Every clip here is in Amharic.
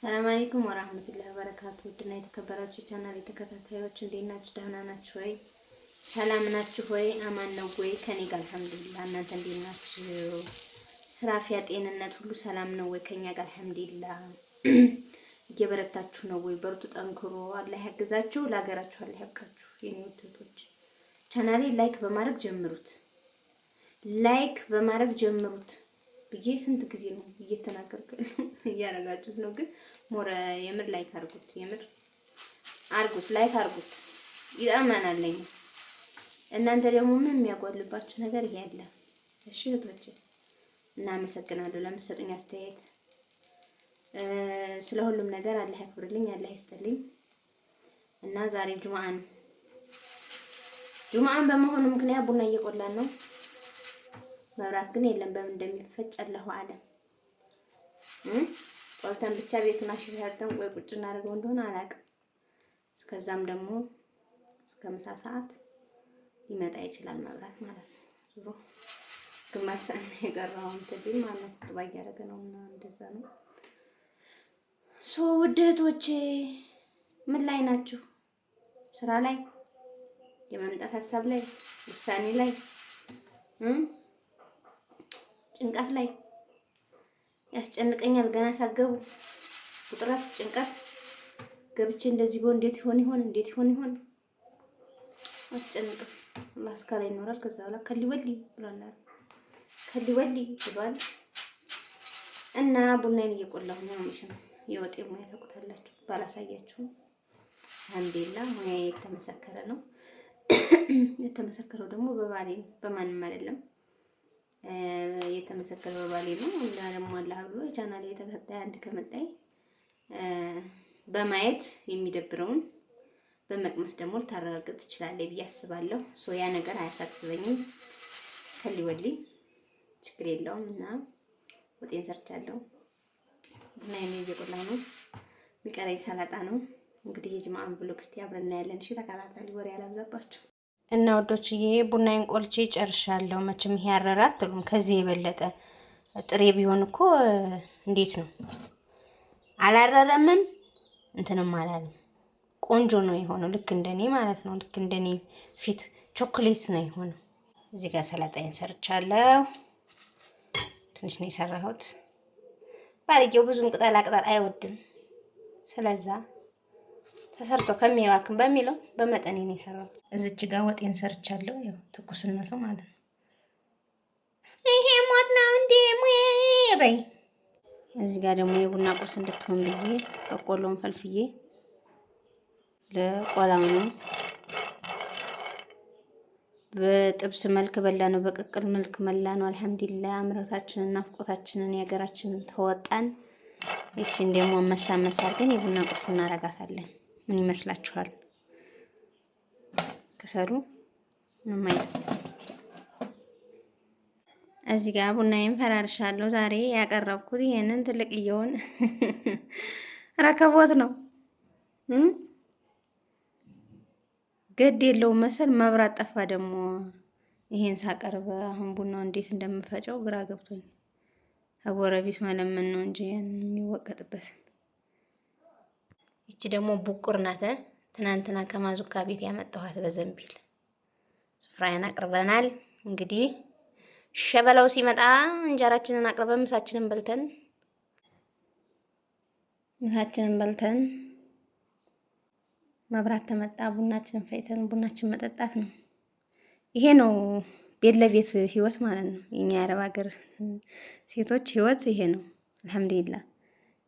ሰላም አለይኩም ወራህመቱላሂ ወበረካቱ። ውድና የተከበራችሁ ቻናል ተከታታዮች እንዴት ናችሁ? ደህና ናችሁ ወይ? ሰላም ናችሁ ወይ? አማን ነው ወይ? ከኔ ጋር አልሐምዱሊላህ። እናንተ እንዴት ናችሁ? ስራ፣ አፍያ፣ ጤንነት ሁሉ ሰላም ነው ወይ? ከኛ ጋር አልሐምዱሊላህ። እየበረታችሁ ነው ወይ? በርቱ፣ ጠንክሮ፣ አላህ ያግዛችሁ። ለሀገራችሁ አላህ ያብቃችሁ። የኔ ውጤቶች ቻናሌ ላይክ በማድረግ ጀምሩት። ላይክ በማድረግ ጀምሩት ብዬ ስንት ጊዜ ነው እየተናገርኩ እያረጋችሁት ነው። ግን ሞረ የምር ላይክ አርጉት፣ የምር አርጉት፣ ላይክ አርጉት። ይጣመናልኝ። እናንተ ደግሞ ምን የሚያጓልባችሁ ነገር ያለ? እሺ እህቶቼ እናመሰግናለሁ ለምትሰጡኝ አስተያየት። ስለ ሁሉም ነገር አላህ ያክብርልኝ፣ አላህ ይስጥልኝ። እና ዛሬ ጁምአ ነው። ጁምአን በመሆኑ ምክንያት ቡና እየቆላን ነው። መብራት ግን የለም። በምን እንደሚፈጭ አላሁ አለም። ቆልተን ብቻ ቤቱን አሽሻርተን ቆይ ቁጭ እናደርገው እንደሆነ አላውቅም። እስከዛም ደግሞ እስከ ምሳ ሰዓት ሊመጣ ይችላል መብራት ማለት ነው። ዙሮ ግማሽ ሰዓት ነው የቀረው እንትን ማለት ነው። ቁጥባ እያደረገ ነው እና እንደዛ ነው። ውድ እህቶቼ ምን ላይ ናችሁ? ስራ ላይ፣ የመምጣት ሀሳብ ላይ፣ ውሳኔ ላይ፣ ጭንቀት ላይ? ያስጨንቀኛል ገና ሳገቡ ውጥረት፣ ጭንቀት ገብቼ እንደዚህ ጎ እንዴት ይሆን አስጨንቀው አላህ እስካለ ይኖራል። ከዛ በኋላ ከሊወሊ ብሏል ብሏል። እና ቡናዬን እየቆላሁ ነው። ምንም የወጤ ሙያ ታውቁታላችሁ ባላሳያችሁም አልሐምዱሊላህ ሙያ የተመሰከረ ነው። የተመሰከረው ደግሞ በባሌ በማንም አይደለም። የተመሰከረው በባሌ ነው። እና ደግሞ አላህ ብሎ ቻናሌ ተከታይ አንድ ከመጣይ በማየት የሚደብረውን በመቅመስ ደግሞ ልታረጋግጥ ትችላለች ብዬ አስባለሁ። ያ ነገር አያሳስበኝም። ከሊወሊ ችግር የለውም። እና ወጤን ሰርቻለሁ። ቡናዬን እየቆላሁ ነው። የሚቀረኝ ሰላጣ ነው። እንግዲህ የጅማአን ብሎግ እስቲ አብረን እናያለን። እሺ ተከታተሉ፣ ወሬ አላብዛባችሁ። እና ወዶችዬ ቡናዬን ቆልቼ ጨርሻለሁ። መቼም ይሄ ያረረ አትሉም። ከዚህ የበለጠ ጥሬ ቢሆን እኮ እንዴት ነው? አላረረምም እንትንም አላለም። ቆንጆ ነው የሆነው። ልክ እንደኔ ማለት ነው። ልክ እንደኔ ፊት ቾኮሌት ነው የሆነው። እዚህ ጋር ሰላጣዬን ሰርቻለሁ። ትንሽ ነው የሰራሁት። ባልየው ብዙም ቅጠላ ቅጠል አይወድም። ስለዛ ተሰርቶ ከሚያዋክም በሚለው በመጠኔ ነው የሰራሁት። እዚች ጋር ወጤን ሰርቻለሁ። ያው ትኩስነቱ ማለት ነው። ይሄ ሞት ነው እንዴ ሙዬ በይ። እዚህ ጋር ደግሞ የቡና ቁርስ እንድትሆን ብዬ በቆሎን ፈልፍዬ ለቆላው ነው። በጥብስ መልክ በላ ነው፣ በቅቅል መልክ መላ ነው። አልሐምዱሊላህ አምሮታችንን ናፍቆታችንን የሀገራችንን ተወጣን። ይቺን ደግሞ መሳመሳ አድርገን የቡና ቁርስ እናረጋታለን። ምን ይመስላችኋል? ከሰሩ ምንም አይደለም። እዚህ ጋር ቡናዬን ፈራርሻለሁ። ዛሬ ያቀረብኩት ይሄንን ትልቅየውን ረከቦት ነው። ገድ የለውም መሰል መብራት ጠፋ። ደግሞ ይሄን ሳቀርብ አሁን ቡናው እንዴት እንደምፈጨው ግራ ገብቶኝ አጎረቢት መለመን ነው እንጂ የሚወቀጥበት። ይቺ ደግሞ ቡቁር ናት። ትናንትና ከማዙካ ቤት ያመጣኋት በዘንቢል ስፍራዬን አቅርበናል። እንግዲህ ሸበላው ሲመጣ እንጀራችንን አቅርበን ምሳችንን በልተን መብራት ተመጣ ቡናችንን ፈይተን ቡናችን መጠጣት ነው። ይሄ ነው ቤት ለቤት ህይወት ማለት ነው። የኛ የአረብ ሀገር ሴቶች ህይወት ይሄ ነው። አልሐምዱሊላህ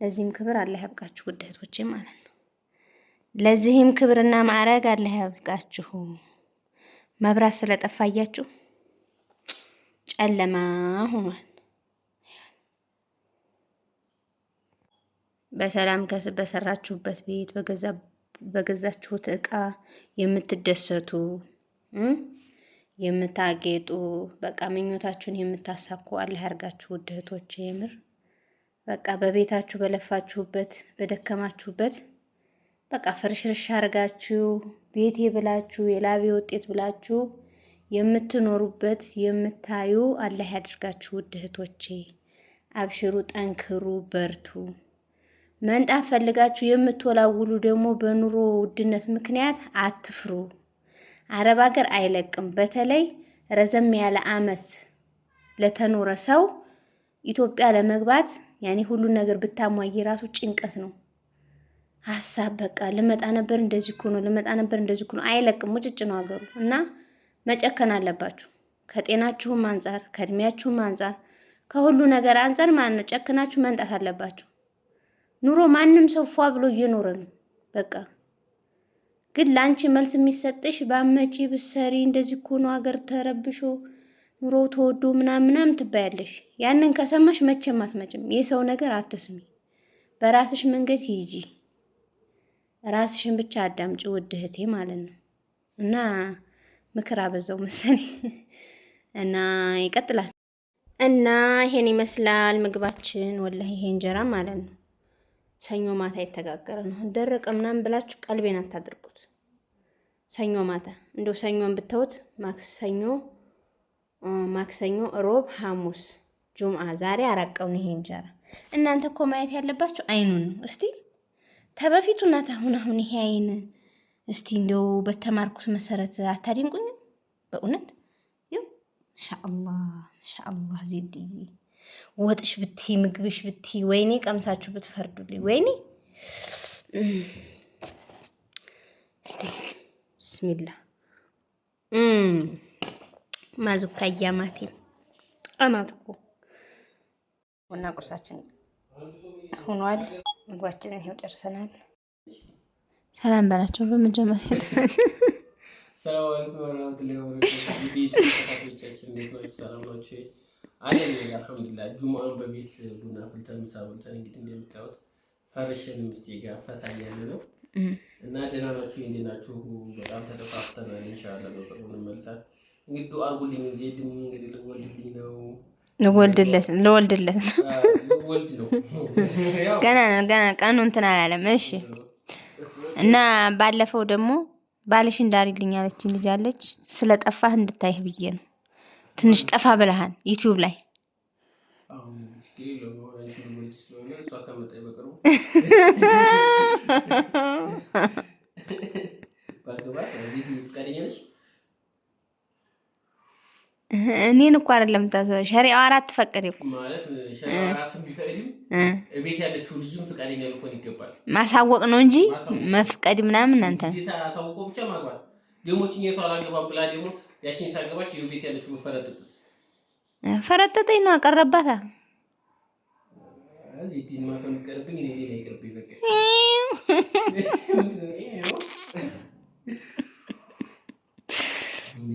ለዚህም ክብር አላህ ያብቃችሁ ውድ እህቶቼ ማለት ነው። ለዚህም ክብርና ማዕረግ አላህ ያብቃችሁ። መብራት ስለጠፋ አያችሁ ጨለማ ሆኗል። በሰላም በሰራችሁበት ቤት በገዛችሁት እቃ የምትደሰቱ የምታጌጡ በቃ ምኞታችሁን የምታሳኩ አላህ ያርጋችሁ ውድ እህቶቼ። የምር በቃ በቤታችሁ በለፋችሁበት በደከማችሁበት በቃ ፍርሽርሽ አርጋችሁ ቤቴ ብላችሁ የላቤ ውጤት ብላችሁ የምትኖሩበት የምታዩ አላህ ያድርጋችሁ ውድ እህቶቼ። አብሽሩ፣ ጠንክሩ፣ በርቱ። መንጣፍ ፈልጋችሁ የምትወላውሉ ደግሞ በኑሮ ውድነት ምክንያት አትፍሩ። አረብ ሀገር አይለቅም። በተለይ ረዘም ያለ አመት ለተኖረ ሰው ኢትዮጵያ ለመግባት ያኔ ሁሉ ነገር ብታሟይ ራሱ ጭንቀት ነው። ሀሳብ በቃ ልመጣ ነበር እንደዚህ እኮ ነው፣ ልመጣ ነበር እንደዚህ እኮ ነው። አይለቅም፣ ሙጭጭ ነው ሀገሩ እና መጨከን አለባችሁ። ከጤናችሁም አንጻር ከእድሜያችሁም አንጻር ከሁሉ ነገር አንጻር ማለት ነው ጨክናችሁ መንጣት አለባችሁ። ኑሮ ማንም ሰው ፏ ብሎ እየኖረ ነው። በቃ ግን ላንቺ መልስ የሚሰጥሽ ባመጪ ብሰሪ እንደዚህ እኮ ነው ሀገር ተረብሾ ኑሮ ተወዶ ምናምን ትባያለሽ። ያንን ከሰማሽ መቼም አትመጭም። የሰው ነገር አትስሚ። በራስሽ መንገድ ሂጂ። ራስሽን ብቻ አዳምጪ ውድ እህቴ ማለት ነው። እና ምክር አበዛው መሰለኝ እና ይቀጥላል። እና ይሄን ይመስላል ምግባችን። ወላሂ ይሄ እንጀራ ማለት ነው ሰኞ ማታ የተጋገረ ነው። ደረቀ ምናምን ብላችሁ ቀልቤን አታድርጉት። ሰኞ ማታ እንደው ሰኞን ብተውት ማክሰኞ፣ ሮብ፣ ሐሙስ፣ ጁምአ ዛሬ አራቀውን ይሄ እንጀራ። እናንተ እኮ ማየት ያለባችሁ አይኑን ነው። እስቲ ተበፊቱ እና አሁን ይሄ አይን እስቲ እንደው በተማርኩት መሰረት አታድንቁኝ? በእውነት ይው ማሻአላህ ዜድዬ ወጥሽ ብቲ ምግብሽ ብቲ ወይኔ ቀምሳችሁ ብትፈርዱልኝ ወይኔ። እስቲ ብስሚላ ማዙካ ያማቴ አናት እኮ እና ቁርሳችን ሆኗል። ምግባችንን ይሄው ጨርሰናል። ሰላም በላቸው በመጀመሪያ ሰላም አለይኩም ወራህመቱላሂ ወበረካቱሁ። አልሐምዱሊላህ ጁምአን በቤት ቡና ፍልተን ምሳ በልተን እንግዲህ እንደምታዩት ፈርሸን ምስቴ ጋር ፈታ እያለ ነው እና ደህና ናችሁ? እንዴት ናችሁ? በጣም ተጠፋፍተናል። ኢንሻአላህ በቅርቡ እንመልሳለን። እንግዲህ ዱአ አድርጉልኝ። ዜድም እንግዲህ ልወልድልኝ ነው። ልወልድ ነው ገና ቀኑ እንትን አላለም። እሺ እና ባለፈው ደግሞ ባልሽ እንዳሪልኝ ያለችኝ ልጅ አለች። ስለጠፋህ እንድታይህ ብዬ ነው። ትንሽ ጠፋ ብለሃል ዩቲዩብ ላይ። እኔን እኮ አይደለም ሸሪዓው አራት ፈቀደ እኮ ማለት ሸሪዓው አራቱም ቢፈቅድም እቤት ያለችው ልጅም ፈቃደኛ ሊሆን ይገባል። ማሳወቅ ነው እንጂ መፍቀድ ምናምን አንተ ዲታ አሳውቆ ብቻ ማግባት ደግሞ ጭኘቷ አላገባም ብላ ደግሞ ያቺን ሳገባች የቤት ያለችው ፈረጠጠኝ ነው አቀረባታ። እዚህ ዲን ማፈን ቀርብኝ እኔ ሌላ ይቅርብኝ በቃ።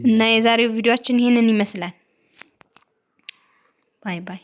እና የዛሬው ቪዲዮአችን ይሄንን ይመስላል። ባይ ባይ።